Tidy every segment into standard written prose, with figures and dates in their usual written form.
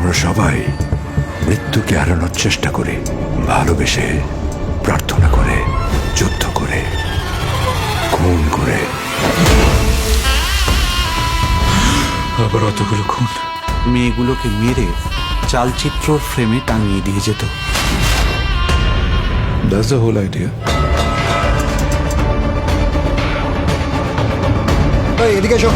আমরা সবাই মৃত্যুকে এড়ানোর চেষ্টা করি, ভালোবেসে, প্রার্থনা করে, যুদ্ধ করে, খুন করে। আবার অতগুলো খুন। মেয়েগুলোকে মেরে চালচিত্রর ফ্রেমে টাঙিয়ে দিয়ে যেত। That's the whole idea. এদিকে এসো।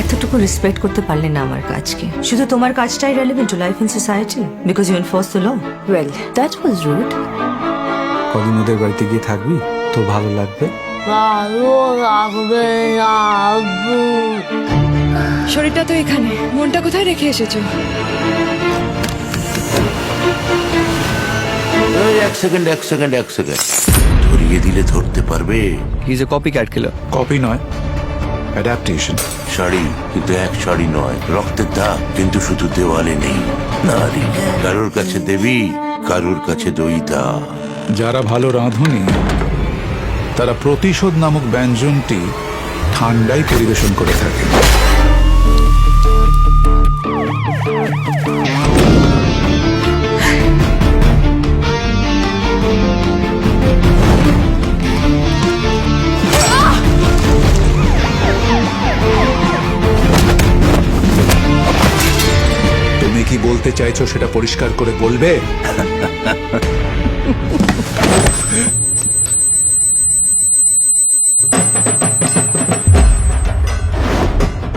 এতটুকু রেসপেক্ট করতে পারলে না আমার কাজকে। শুধু তোমার কাজটাই relevant to life in society because you enforce the law. Well, that was rude. কদিন ওদের বাড়িতে গিয়ে থাকবি, তো ভালো লাগবে। ভালো লাগবে না আব্বু। শরীরটা তো এখানে, মনটা কোথায় রেখে এসেছো? এক সেকেন্ড ধরিয়ে দিলে ধরতে পারবে। He is a copy cat killer. Copy নয়, অ্যাডাপ্টেশন। শাড়ি কিন্তু এক শাড়ি নয়, রক্তের দাগ কিন্তু শুধু দেওয়ালে নেই। নারী কারোর কাছে দেবী, কারোর কাছে দইতা। যারা ভালো রাঁধুনি তারা প্রতিশোধ নামক ব্যঞ্জনটি ঠান্ডায় পরিবেশন করে থাকে। তুমি কি বলতে চাইছো সেটা পরিষ্কার করে বলবে?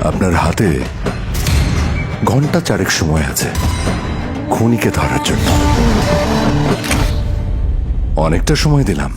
আপনার হাতে ঘন্টা চারেক সময় আছে খুনিকে ধরার জন্য। অনেকটা সময় দিলাম।